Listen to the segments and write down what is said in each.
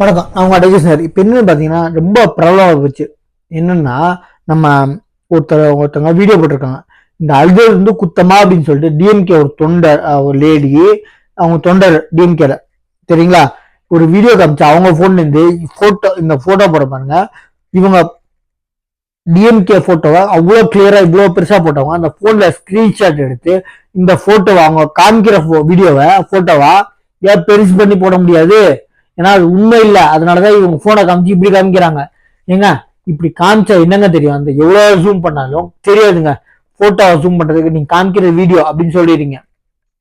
வணக்கம். நான் உங்க டெகிஷனர். இப்போ என்னன்னு பார்த்தீங்கன்னா ரொம்ப பிரபலமாக போச்சு. என்னன்னா நம்ம ஒருத்தவங்க வீடியோ போட்டிருக்காங்க. இந்த அல்ஜர் வந்து குத்தமா அப்படின்னு சொல்லிட்டு டிஎம்கே ஒரு தொண்டர் ஒரு லேடி அவங்க தொண்டர் டிஎம்கேல சரிங்களா ஒரு வீடியோ காமிச்சு அவங்க போன்ல இருந்து இந்த போட்டோ போட பாருங்க. இவங்க டிஎம்கே போட்டோவை அவ்வளோ கிளியரா இவ்வளோ பெருசா போட்டவங்க அந்த போன்ல ஸ்கிரீன்ஷாட் எடுத்து இந்த போட்டோவை அவங்க காமிக்கிற வீடியோவை போட்டோவா ஏன் பெருசு பண்ணி போட முடியாது? ஏன்னா அது உண்மை இல்லை. அதனாலதான் இவங்க போனை காமிச்சு இப்படி காமிக்கிறாங்க. ஏங்க இப்படி காமிச்சா என்னங்க தெரியும்? அந்த எவ்வளவு ஜூம் பண்ணாலும் தெரியாதுங்க. போட்டோவை ஜூம் பண்றதுக்கு நீங்க காமிக்கிற வீடியோ அப்படின்னு சொல்லிடுறீங்க.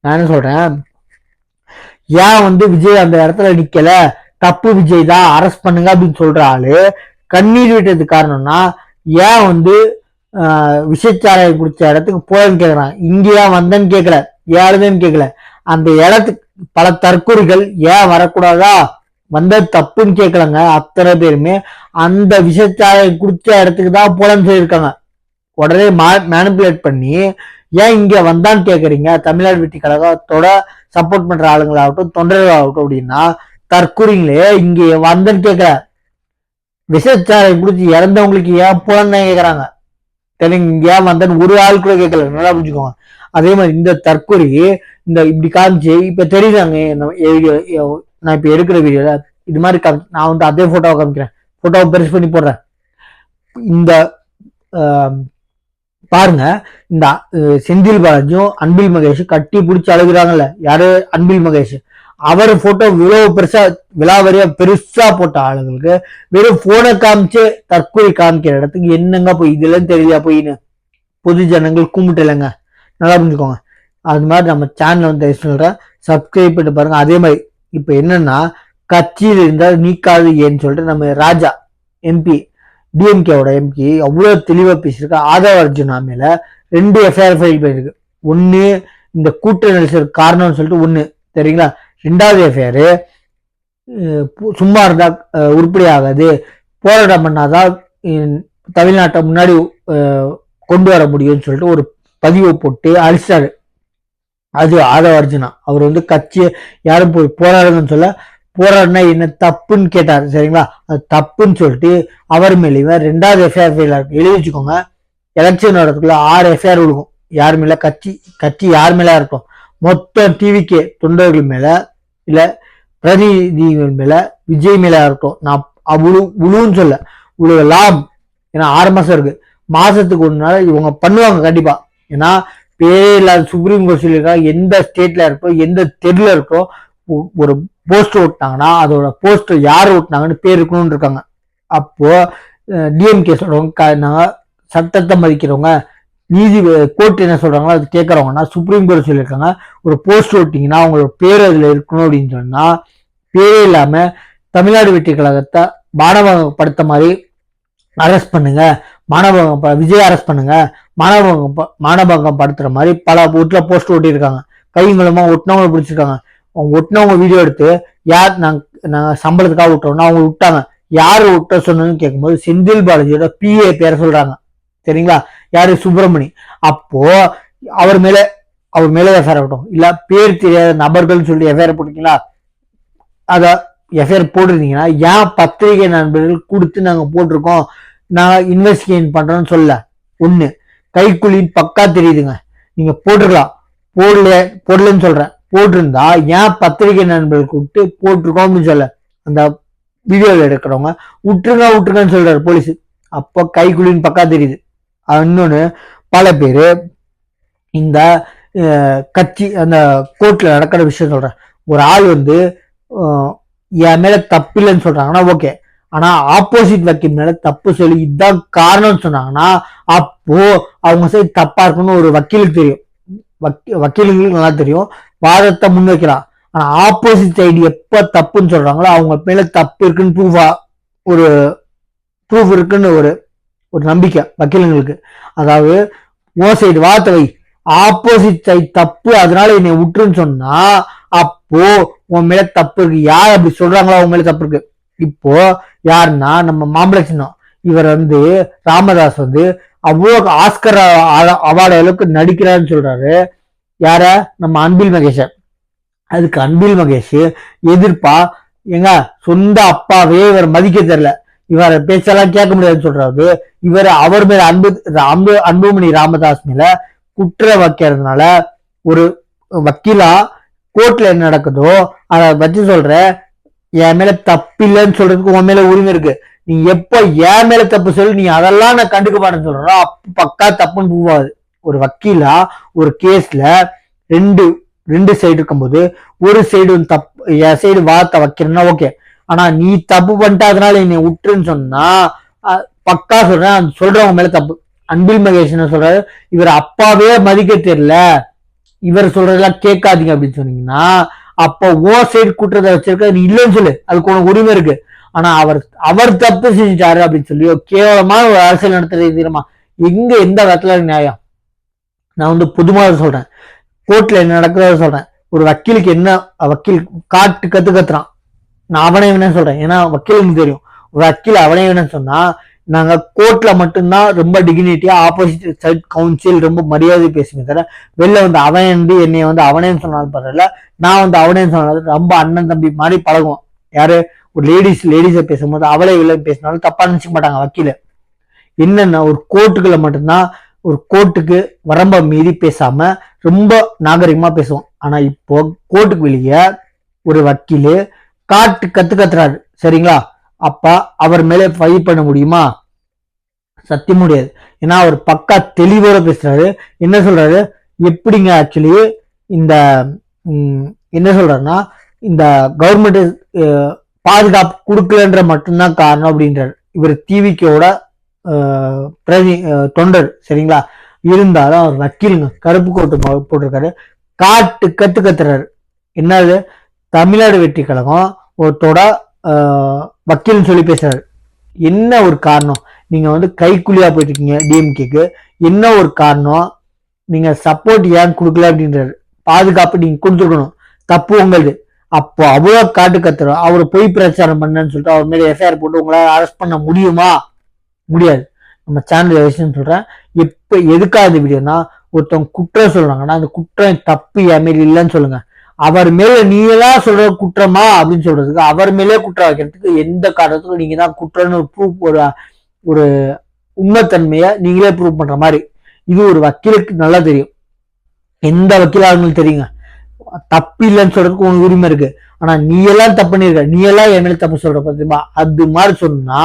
நான் என்ன சொல்றேன், ஏன் வந்து விஜய் அந்த இடத்துல நிக்கல, தப்பு விஜய் தான், அரெஸ்ட் பண்ணுங்க அப்படின்னு சொல்ற ஆளு கண்ணீர் விட்டதுக்கு காரணம்னா ஏன் வந்து விஷச்சாராயம் குடிச்ச இடத்துக்கு போயன்னு கேக்குறான். இங்கேயா வந்தேன்னு கேட்கல, யாருதுன்னு கேட்கல. அந்த இடத்துக்கு பல தற்கொலைகள் ஏன் வரக்கூடாதா, வந்த தப்புன்னு கேட்கலங்க. அத்தனை பேருமே அந்த விஷச்சாராயம் குடிச்ச இடத்துக்கு தான் போலன்னு சொல்லியிருக்காங்க. உடனே மேனிபுலேட் பண்ணி ஏன் இங்க வந்தான்னு கேக்குறீங்க? தமிழ்நாடு வெற்றி கழகத்தோட சப்போர்ட் பண்ற ஆளுங்களாகட்டும் தொண்டர்களாகட்டும் அப்படின்னா தற்கூறிங்களே இங்க வந்தன்னு கேட்கல, விஷச்சாராயம் குடிச்சு இறந்தவங்களுக்கு ஏன் போலன்னு கேக்குறாங்க. தெலுங்கு ஏன் வந்தன்னு ஒரு ஆள் கூட கேட்கல. நல்லா புரிஞ்சுக்கோங்க. அதே மாதிரி இந்த தற்கொலை இந்த இப்படி காமிச்சு இப்ப தெரியுதாங்க. நான் இப்ப எடுக்கிற வீடியோல இது மாதிரி நான் வந்து அதே போட்டோவை காமிக்கிறேன். போட்டோவை பெருசு பண்ணி போடுறேன். இந்த பாருங்க, இந்த செந்தில் பாலாஜியும் அன்பில் மகேஷ் கட்டி பிடிச்சி அழுகுறாங்கல்ல. யாரு? அன்பில் மகேஷ். அவர் போட்டோ இவ்வளவு பெருசா விலாவரியா பெருசா போட்ட ஆளுங்களுக்கு வெறும் போனை காமிச்சு தற்கொலை காமிக்கிற இடத்துக்கு என்னங்க போய் இதுல தெரியலையா போயின்னு பொது ஜனங்கள் கும்பிட்டு நல்லா புரிஞ்சுக்கோங்க. அது மாதிரி நம்ம சேனல் வந்து சொல்றேன், சப்ஸ்கிரைப் பண்ணி பாருங்க. அதே மாதிரி இப்ப என்னன்னா கட்சியில் இருந்தால் நீக்காது ஏன்னு சொல்லிட்டு நம்ம ராஜா எம்பி டிஎம்கேவோட எம்பி அவ்வளவு தெளிவா பேசியிருக்கு. ஆதவ அர்ஜுனா மேல 2 எஃப்ஐஆர் ஃபைல் பண்ணிருக்கு. ஒண்ணு இந்த கூட்ட நெரிசல் காரணம்னு சொல்லிட்டு ஒண்ணு சரிங்களா. 2வது எஃப்ஐஆர் சும்மா இருந்தா உருப்படி ஆகாது, போராட்டம் பண்ணாதான் தமிழ்நாட்டை முன்னாடி கொண்டு வர முடியும்னு சொல்லிட்டு ஒரு பதிவை போட்டு அழிச்சாரு. அது ஆதவ அர்ஜுனா. அவர் வந்து கட்சி யாரும் போய் போராடுங்கன்னு சொல்ல, போராடினா என்ன தப்புன்னு கேட்டாரு சரிங்களா. அது தப்புன்னு சொல்லிட்டு அவர் மேலேயும் 2வது எஃப்ஐஆர் ஃபைல் எழுதி வச்சுக்கோங்க. எலெக்ஷன் வரதுக்குள்ள 6 எஃப்ஐஆர் விழுகும். யார் மேல? கட்சி யார் மேல இருக்கும்? மொத்தம் டிவிகே தொண்டர்கள் மேல இல்ல பிரதிநிதிகள் மேல விஜய் மேல இருக்கும். நான் உழுன்னு சொல்ல, உழுகலாம். ஏன்னா 6 மாசம் இருக்கு. மாசத்துக்கு 1 நாள் இவங்க பண்ணுவாங்க கண்டிப்பா. ஏன்னா பேரே இல்லாத சுப்ரீம் கோர்ட் சொல்லியிருக்காங்க எந்த ஸ்டேட்ல இருக்கோ எந்த தெருல இருக்கோ ஒரு போஸ்டர் ஓட்டினாங்கன்னா அதோட போஸ்டர் யார் ஓட்டினாங்கன்னு பேர் இருக்கணும்னு இருக்காங்க. அப்போ டிஎம்கே சொல்றவங்க சட்டத்தை மதிக்கிறவங்க, நீதி கோர்ட் என்ன சொல்றாங்களோ அது கேட்கறவங்கன்னா சுப்ரீம் கோர்ட் சொல்லியிருக்காங்க ஒரு போஸ்டர் ஓட்டிங்கன்னா அவங்களோட பேர் அதுல இருக்கணும் அப்படின்னு சொன்னா பேரே இல்லாம தமிழ்நாடு வெற்றி கழகத்தை மாணவப்படுத்த மாதிரி அரெஸ்ட் பண்ணுங்க, விஜய் அரெஸ்ட் பண்ணுங்க, மாணவகம் படுத்துற மாதிரி பல வீட்டுல போஸ்டர் ஓட்டி இருக்காங்க. கை மூலமா ஒட்டினவங்க பிடிச்சிருக்காங்க. அவங்க ஒட்டினவங்க வீடியோ எடுத்து யார் நாங்க சம்பளத்துக்காக விட்டுறோம்னா அவங்க விட்டாங்க. யாரு விட்ட சொன்னதுன்னு கேட்கும்போது செந்தில் பாலாஜியோட பிஏ பேரை சொல்றாங்க சரிங்களா. யாரு? சுப்பிரமணி. அப்போ அவர் மேல எஃப்ஐஆர் ஆகட்டும், இல்ல பேர் தெரியாத நபர்கள் சொல்லி எஃப்ஐஆர் போட்டீங்களா, அத எஃப்ஐஆர் போட்டிருந்தீங்கன்னா ஏன் பத்திரிகை நண்பர்கள் கொடுத்து நாங்க போட்டிருக்கோம், நாங்க இன்வெஸ்டிகேட் பண்றோம்னு சொல்ல. ஒண்ணு கைக்குலின்னு பக்கா தெரியுதுங்க. நீங்க போட்டிருக்கலாம், போடலன்னு சொல்றேன். போட்டிருந்தா ஏன் பத்திரிகை நண்பர்கள் கூப்பிட்டு போட்டிருக்கோம் அப்படின்னு சொல்ல. அந்த வீடியோவில் எடுக்கிறவங்க விட்டுருங்கன்னு சொல்றாரு போலீஸ். அப்போ கைக்குலின்னு பக்கா தெரியுது. இன்னொன்னு பல பேரு இந்த கட்சி அந்த கோர்ட்ல நடக்கிற விஷயம் சொல்றேன். ஒரு ஆள் வந்து என் மேல தப்பு இல்லைன்னு சொல்றாங்கன்னா ஓகே, ஆனா ஆப்போசிட் வக்கீல் மேல தப்பு சொல்லி இதுதான் காரணம்னு சொன்னாங்கன்னா அப்போ அவங்க சைடு தப்பா இருக்குன்னு ஒரு வக்கீலுக்கு தெரியும். வக்கீலுங்களுக்கு நல்லா தெரியும், வாதத்தை முன்வைக்கலாம். ஆனா ஆப்போசிட் சைடு எப்ப தப்புன்னு சொல்றாங்களோ அவங்க மேல தப்பு இருக்குன்னு ஒரு ப்ரூஃப் இருக்குன்னு ஒரு நம்பிக்கை வக்கீலுங்களுக்கு. அதாவது ஓ சைடு வாதத்தை வை, ஆப்போசிட் சைடு தப்பு அதனால என்னை விட்டுருன்னு சொன்னா அப்போ உன் மேல தப்பு இருக்கு. யார் அப்படி சொல்றாங்களோ அவங்க மேல தப்பு இருக்கு. இப்போ யாருன்னா நம்ம மாம்பழ சின்னம் இவர் வந்து ராமதாஸ் வந்து அவ்வளவு ஆஸ்கர் அவார்டு அளவுக்கு நடிக்கிறாருன்னு சொல்றாரு. யார? நம்ம அன்பில் மகேஷ். அதுக்கு அன்பில் மகேஷ் எதிர்ப்பா எங்க சொந்த அப்பாவே இவர் மதிக்க தெரியல, இவர் பேச்செல்லாம் கேட்க முடியாதுன்னு சொல்றாரு. இவர் அவர் மேல அன்புமணி ராமதாஸ் மேல குற்ற வைக்கிறதுனால ஒரு வக்கீலா கோர்ட்ல என்ன நடக்குதோ அதை வச்சு சொல்ற, என் மேல தப்பு இல்லைன்னு சொல்றதுக்கு உன் மேல உரிமை இருக்கு. நீ எப்ப என் மேல தப்பு சொல்லு, நீ அதெல்லாம் நான் கண்டுக்க மாட்டேன்னு சொல்ற, பக்கா தப்புன்னு போவாது. ஒரு வக்கீலா ஒரு கேஸ்ல ரெண்டு சைடு இருக்கும்போது ஒரு சைடு தப்பு, என் சைடு வார்த்தை வைக்கிறேன்னா ஓகே, ஆனா நீ தப்பு பண்ணிட்ட அதனால என்னை விட்டுருன்னு சொன்னா பக்கா சொல்றேன், சொல்றவங்க மேல தப்பு. அன்பில் மகேஷ் என்ன சொல்றாரு, இவர் அப்பாவே மதிக்க தெரியல, இவர் சொல்றதெல்லாம் கேட்காதீங்க அப்படின்னு சொன்னீங்கன்னா, அப்ப ஓ சைடு கூட்டுறத வச்சிருக்க நீ இல்லைன்னு சொல்லு, அதுக்கு உனக்கு உரிமை இருக்கு. ஆனா அவர் தப்பு செஞ்சுட்டாரு அப்படின்னு சொல்லி கேவலமான ஒரு அரசியல் நடத்துறது தெரியுமா? எங்க எந்த இடத்துல நியாயம்? நான் வந்து பொதுவாக சொல்றேன், கோர்ட்ல என்ன நடக்கிறத சொல்றேன். ஒரு வக்கீலுக்கு என்ன, வக்கீல் காட்டு கத்துறான், நான் அவனே வேணும்னு சொல்றேன், ஏன்னா வக்கீலுக்கு தெரியும். ஒரு வக்கீல் அவனே வேணும்னு சொன்னா, நாங்க கோர்ட்ல மட்டும்தான் ரொம்ப டிகினிட்டியா ஆப்போசிட் சைட் கவுன்சில் ரொம்ப மரியாதை பேசுமே தவிர, வெளில வந்து அவன் வந்து என்னை வந்து அவனேன்னு சொன்னாலும் பரவாயில்ல, நான் வந்து அவனேன்னு சொன்னாலும் ரொம்ப அண்ணன் தம்பி மாதிரி பழகுவோம். யாரு ஒரு லேடிஸை பேசும்போது அவளே இல்லை பேசினாலும் தப்பா நினைச்சுக்க மாட்டாங்க வக்கீல. என்னன்னா ஒரு கோர்ட்டுக்குள்ள மட்டும்தான், ஒரு கோர்ட்டுக்கு வரம்ப மீறி பேசாம ரொம்ப நாகரிகமா பேசுவோம். ஆனா இப்போ கோர்ட்டுக்கு வெளியே ஒரு வக்கீலு காட்டு கத்துறாரு சரிங்களா, அப்ப அவர் மேல ஃபைல் பண்ண முடியுமா? சத்தியம் முடியாது. ஏன்னா அவர் பக்கா தெளிவோட பேசுறாரு. என்ன சொல்றாரு, எப்படிங்க ஆக்சுவலி இந்த என்ன சொல்றாருன்னா, இந்த கவர்மெண்ட் பாதுகாப்பு கொடுக்கலன்ற மட்டும்தான் காரணம் அப்படின்றாரு. இவர் டிவிக்கோட தொண்டர் சரிங்களா, இருந்தாலும் அவர் வக்கீலுங்க, கருப்பு கோட்டு போட்டிருக்காரு, காட்டு கத்துறாரு. என்னது, தமிழ்நாடு வெற்றி கழகம் ஒருத்தோட வக்கீல்னு சொல்லி பேசுறாரு. என்ன ஒரு காரணம்? நீங்க வந்து கைக்குலியா போயிட்டு இருக்கீங்க டிஎம்கேக்கு, என்ன ஒரு காரணம்? நீங்க சப்போர்ட் ஏன் கொடுக்கல அப்படின்றாரு. பாதுகாப்பு நீங்க கொடுத்துருக்கணும், தப்பு உங்களது. அப்போ அவ்வளவு காட்டு கத்துறோம், அவரு பொய் பிரச்சாரம் பண்ணன்னு சொல்லிட்டு அவர் மேல எஃப்ஐஆர் போட்டு உங்களால அரெஸ்ட் பண்ண முடியுமா? முடியாது. நம்ம சேனல் விஷயம் சொல்றேன், எப்ப எதுக்காக இந்த வீடியோனா, ஒருத்தவங்க குற்றம் சொல்றாங்கன்னா அந்த குற்றம் தப்பு என் மேல இல்லைன்னு சொல்லுங்க. அவர் மேல நீங்களாம் சொல்ற குற்றமா அப்படின்னு சொல்றதுக்கு, அவர் மேலே குற்றம் வைக்கிறதுக்கு எந்த காரணத்துக்கும் நீங்க தான் குற்றம்னு ப்ரூஃப், ஒரு உண்மைத்தன்மைய நீங்களே ப்ரூவ் பண்ற மாதிரி. இது ஒரு வக்கீலுக்கு நல்லா தெரியும், எந்த வக்கீலாளர்களும் தெரியுங்க. தப்பு இல்லைன்னு சொல்றதுக்கு உனக்கு உரிமை இருக்கு, ஆனா நீ எல்லாம் தப்பு பண்ணிருக்க, நீ எல்லாம் என் மேல தப்பு சொல்ற பத்திமா, அது மாதிரி சொன்னா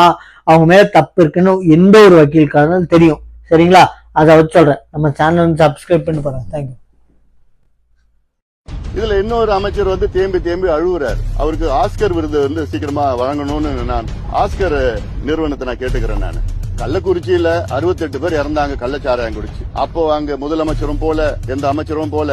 அவங்க மேல தப்பு இருக்குன்னு எந்த ஒரு வக்கீலுக்காரங்களும் தெரியும் சரிங்களா. அதை வச்சு சொல்றேன், நம்ம சேனல் வந்து சப்ஸ்கிரைப் பண்ணி பாருங்க. தேங்க்யூ. இதுல இன்னொரு அமைச்சர் வந்து தேம்பி அழுகுறாரு. அவருக்கு ஆஸ்கர் விருது வந்து சீக்கிரமா வழங்கணும்னு நான் ஆஸ்கர் நிறுவனத்தை நான் கேட்டுக்கிறேன். நான் கள்ளக்குறிச்சியில 68 பேர் இறந்தாங்க கள்ளச்சாராயம் குடிச்சு. அப்போ அங்க முதலமைச்சரும் போல, எந்த அமைச்சரும் போல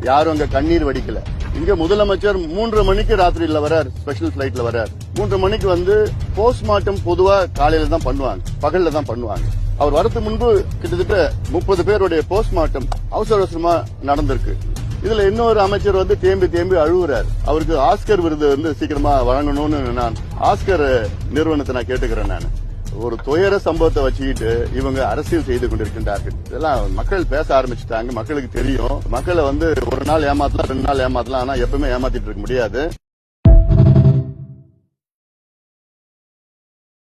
யாரும் அங்க கண்ணீர் வடிக்கல. இங்க முதலமைச்சர் 3:30 மணிக்கு ராத்திரியில வர்றார், ஸ்பெஷல் பிளைட்ல வர்றார். 3:30 மணிக்கு வந்து போஸ்ட்மார்ட்டம் பொதுவா காலையில தான் பண்ணுவாங்க, பகல்ல தான் பண்ணுவாங்க. அவர் வரதுக்கு முன்பு கிட்டத்தட்ட 30 பேருடைய போஸ்ட்மார்ட்டம் அவசரமா நடந்திருக்கு. இதுல இன்னொரு அமைச்சர் வந்து தேம்பி அழுகுறாரு. அவருக்கு ஆஸ்கர் விருது வந்து சீக்கிரமா வழங்கணும்னு நான் ஆஸ்கர் நிறுவனத்தை நான் கேட்டுக்கிறேன். நான் ஒரு துயர சம்பவத்தை வச்சுக்கிட்டு இவங்க அரசியல் செய்து கொண்டிருக்கின்றார்கள். இதெல்லாம் மக்கள் பேச ஆரம்பிச்சுட்டாங்க, மக்களுக்கு தெரியும். மக்களை வந்து ஒரு நாள் ஏமாத்தலாம், 2 நாள் ஏமாத்தலாம், ஆனா எப்பவுமே ஏமாத்திட்டு இருக்க முடியாது.